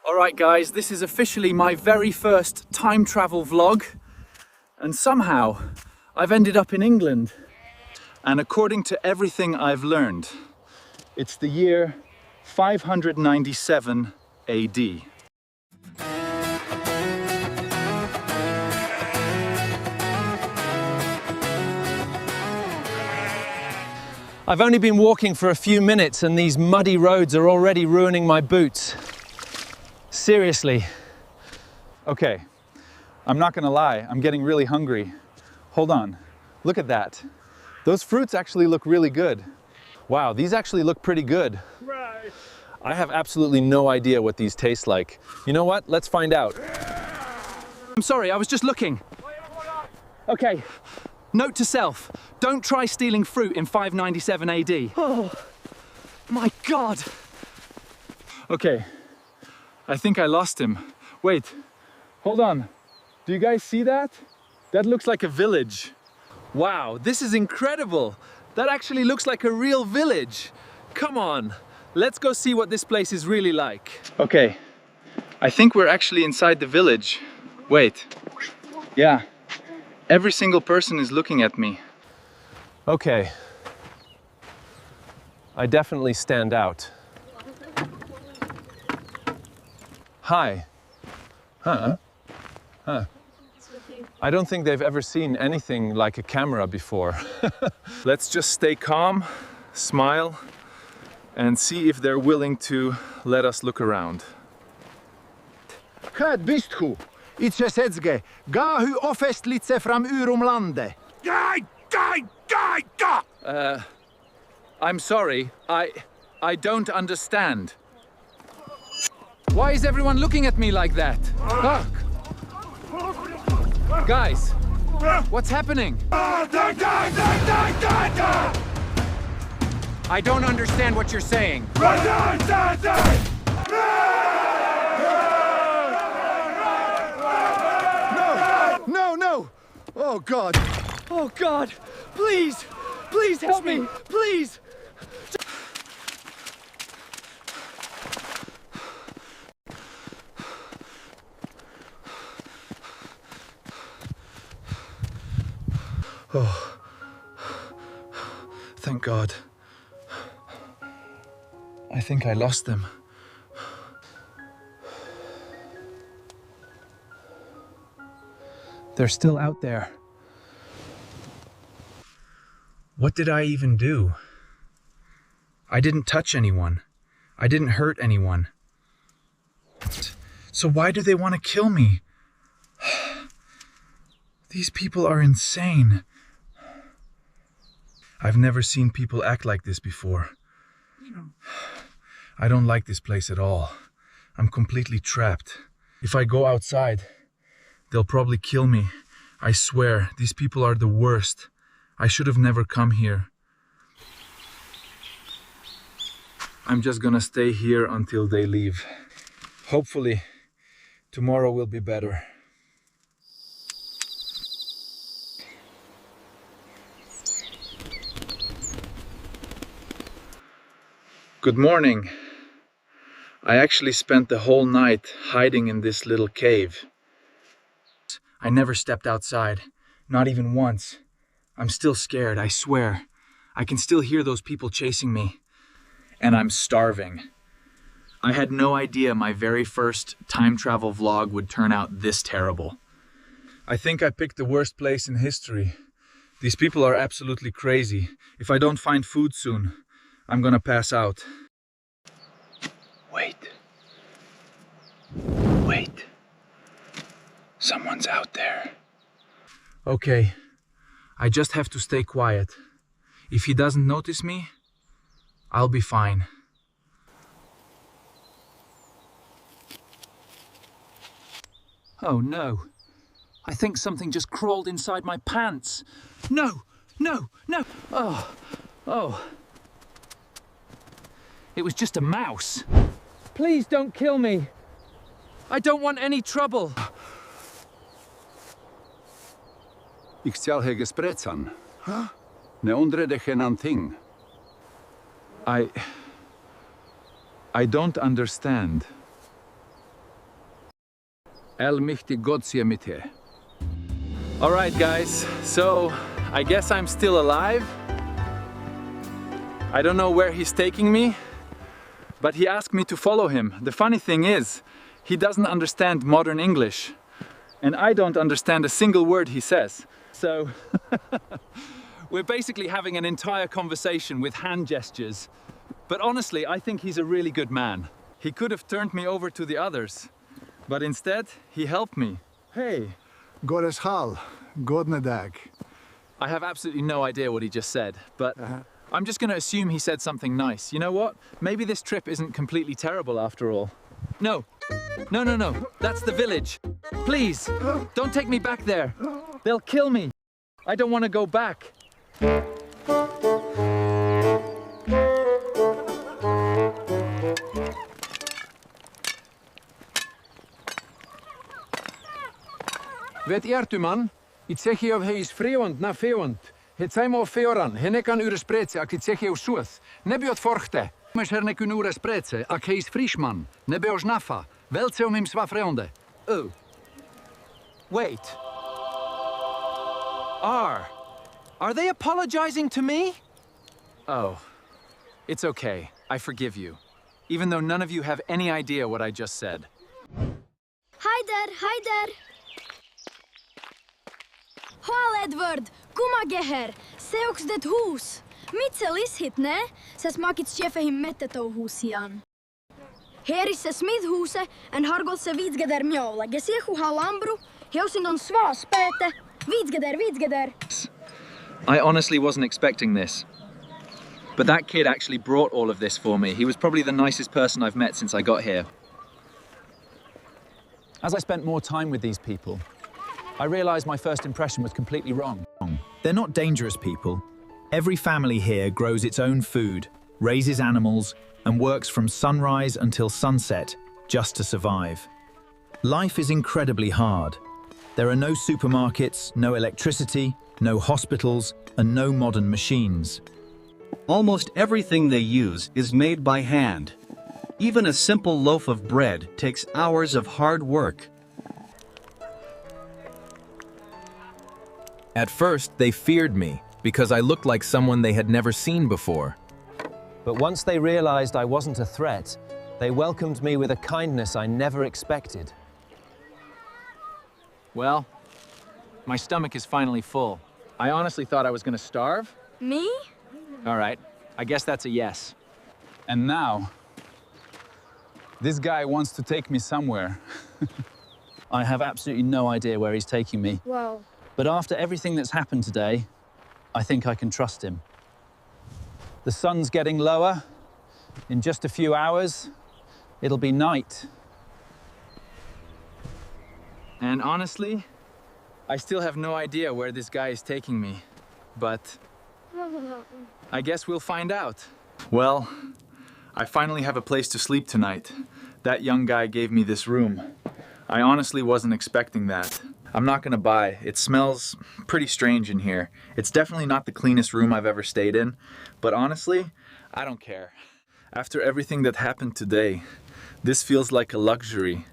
Alright guys, this is officially my very first time travel vlog, and somehow I've ended up in England. And according to everything I've learned, it's the year 597 AD. I've only been walking for a few minutes and these muddy roads are already ruining my boots. Seriously. Okay, I'm not gonna lie, I'm getting really hungry. Hold on, look at that. Those fruits actually look really good. Wow, these actually look pretty good. Right. I have absolutely no idea what these taste like. You know what? Let's find out. I'm sorry, I was just looking. Okay, note to self, don't try stealing fruit in 597 AD. Oh, my God. Okay, I think I lost him. Wait, hold on. Do you guys see that? That looks like a village. Wow, this is incredible. That actually looks like a real village. Come on, let's go see what this place is really like. Okay, I think we're actually inside the village. Wait, yeah, every single person is looking at me. Okay, I definitely stand out. Hi. Huh? Huh. I don't think they've ever seen anything like a camera before. Let's just stay calm, smile, and see if they're willing to let us look around. Hör bysthu, itse sedzge, gahu ofestlice fram urum lande. I'm sorry, I don't understand. Why is everyone looking at me like that? Look! Guys, what's happening? I don't understand what you're saying. No! Oh God! Oh God, please, please help me, please! Oh, thank God. I think I lost them. They're still out there. What did I even do? I didn't touch anyone. I didn't hurt anyone. So why do they want to kill me? These people are insane. I've never seen people act like this before. I don't like this place at all. I'm completely trapped. If I go outside, they'll probably kill me. I swear, these people are the worst. I should have never come here. I'm just gonna stay here until they leave. Hopefully, tomorrow will be better. Good morning. I actually spent the whole night hiding in this little cave. I never stepped outside, not even once. I'm still scared, I swear. I can still hear those people chasing me. And I'm starving. I had no idea my very first time travel vlog would turn out this terrible. I think I picked the worst place in history. These people are absolutely crazy. If I don't find food soon, I'm gonna pass out. Wait. Someone's out there. Okay, I just have to stay quiet. If he doesn't notice me, I'll be fine. Oh no. I think something just crawled inside my pants. No! Oh. It was just a mouse. Please don't kill me. I don't want any trouble. Ich zal hege spretsan. Ne undre de genanting. I don't understand. El mihti godsie mithe. All right, guys, so I guess I'm still alive. I don't know where he's taking me, but he asked me to follow him. The funny thing is, he doesn't understand modern English, and I don't understand a single word he says. So we're basically having an entire conversation with hand gestures. But honestly, I think he's a really good man. He could have turned me over to the others, but instead, he helped me. Hey. Godes hal, godne dag. I have absolutely no idea what he just said, but I'm just going to assume he said something nice. You know what? Maybe this trip isn't completely terrible after all. No, that's the village. Please, don't take me back there. They'll kill me. I don't want to go back. Vet ertu man? Itsechi of heis frewand na fewand. Het zijn mo feoran, henne kan ure spretse ak itsechi of suoth. Nebiot forchte. Mes herne kun ure spretse ak heis frischman. Nebeos nafa. Weltseum im swa freonde. Oh. Wait. Are they apologizing to me? Oh. It's okay. I forgive you. Even though none of you have any idea what I just said. Hi there. Hal Edward, kumma geher, seuks det hus. Mitse lishit, ne? Ses makit sjefe him metteto husian. Her is se smidhuse en hargol se vidsgeder mjola. Gesiehu halambru, heusin on sva spete. Vidsgeder. I honestly wasn't expecting this. But that kid actually brought all of this for me. He was probably the nicest person I've met since I got here. As I spent more time with these people, I realized my first impression was completely wrong. They're not dangerous people. Every family here grows its own food, raises animals, and works from sunrise until sunset just to survive. Life is incredibly hard. There are no supermarkets, no electricity, no hospitals, and no modern machines. Almost everything they use is made by hand. Even a simple loaf of bread takes hours of hard work. At first, they feared me because I looked like someone they had never seen before. But once they realized I wasn't a threat, they welcomed me with a kindness I never expected. Well, my stomach is finally full. I honestly thought I was going to starve. Me? All right, I guess that's a yes. And now, this guy wants to take me somewhere. I have absolutely no idea where he's taking me. Wow. But after everything that's happened today, I think I can trust him. The sun's getting lower. In just a few hours, it'll be night. And honestly, I still have no idea where this guy is taking me. But I guess we'll find out. Well, I finally have a place to sleep tonight. That young guy gave me this room. I honestly wasn't expecting that. I'm not gonna buy. It smells pretty strange in here. It's definitely not the cleanest room I've ever stayed in, but honestly, I don't care. After everything that happened today, this feels like a luxury.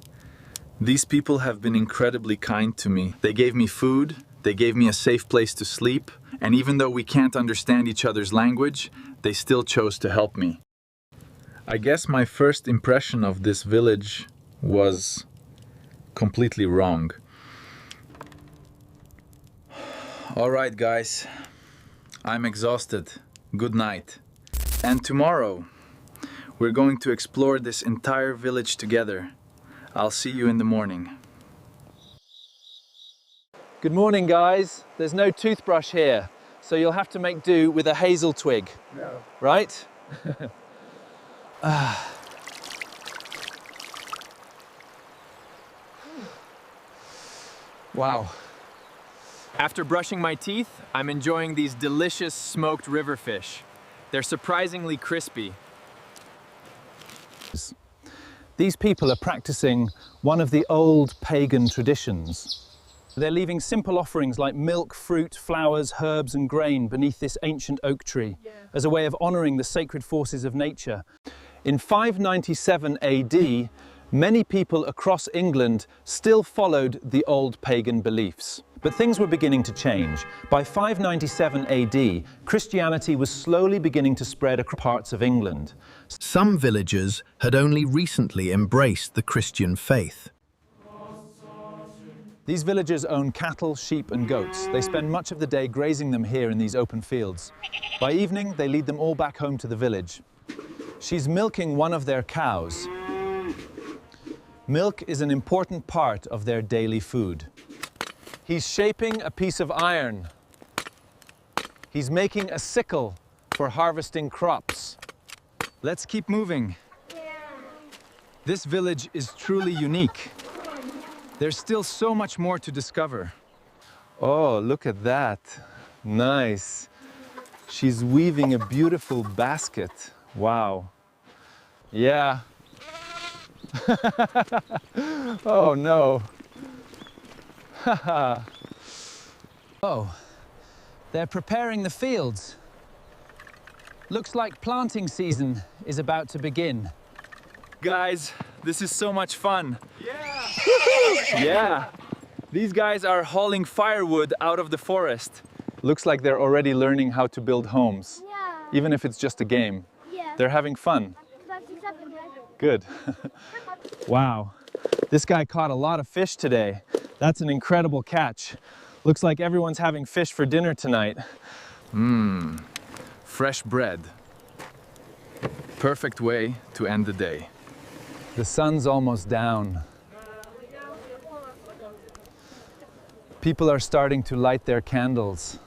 These people have been incredibly kind to me. They gave me food, they gave me a safe place to sleep, and even though we can't understand each other's language, they still chose to help me. I guess my first impression of this village was completely wrong. All right, guys, I'm exhausted. Good night. And tomorrow, we're going to explore this entire village together. I'll see you in the morning. Good morning, guys. There's no toothbrush here, so you'll have to make do with a hazel twig, right? Wow. After brushing my teeth, I'm enjoying these delicious smoked river fish. They're surprisingly crispy. These people are practicing one of the old pagan traditions. They're leaving simple offerings like milk, fruit, flowers, herbs and grain beneath this ancient oak tree as a way of honoring the sacred forces of nature. In 597 AD, Many people across England still followed the old pagan beliefs. But things were beginning to change. By 597 AD, Christianity was slowly beginning to spread across parts of England. Some villagers had only recently embraced the Christian faith. These villagers own cattle, sheep and goats. They spend much of the day grazing them here in these open fields. By evening, they lead them all back home to the village. She's milking one of their cows. Milk is an important part of their daily food. He's shaping a piece of iron. He's making a sickle for harvesting crops. Let's keep moving. This village is truly unique. There's still so much more to discover. Oh, look at that. Nice. She's weaving a beautiful basket. Wow. Yeah. Oh no. Oh, they're preparing the fields. Looks like planting season is about to begin. Guys, this is so much fun. Yeah! Yeah. These guys are hauling firewood out of the forest. Looks like they're already learning how to build homes. Yeah. Even if it's just a game. Yeah. They're having fun. Good. Wow. This guy caught a lot of fish today. That's an incredible catch. Looks like everyone's having fish for dinner tonight. Fresh bread. Perfect way to end the day. The sun's almost down. People are starting to light their candles.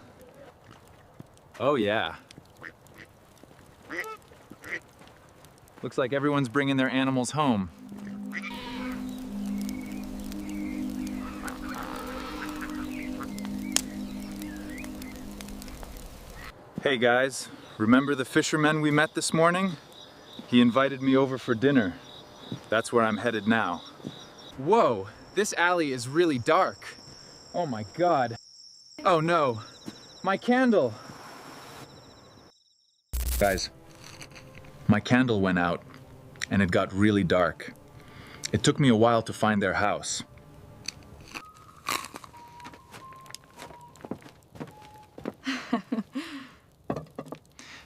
Oh yeah. Looks like everyone's bringing their animals home. Hey guys, remember the fisherman we met this morning? He invited me over for dinner. That's where I'm headed now. Whoa, this alley is really dark. Oh my God. Oh no, my candle. Guys, my candle went out and it got really dark. It took me a while to find their house.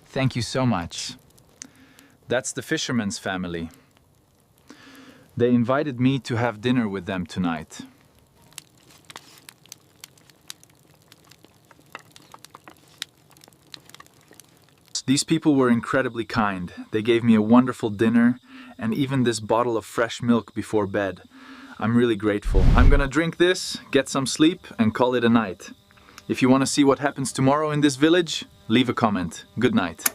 Thank you so much. That's the fisherman's family. They invited me to have dinner with them tonight. These people were incredibly kind. They gave me a wonderful dinner and even this bottle of fresh milk before bed. I'm really grateful. I'm gonna drink this, get some sleep, and call it a night. If you want to see what happens tomorrow in this village, leave a comment. Good night.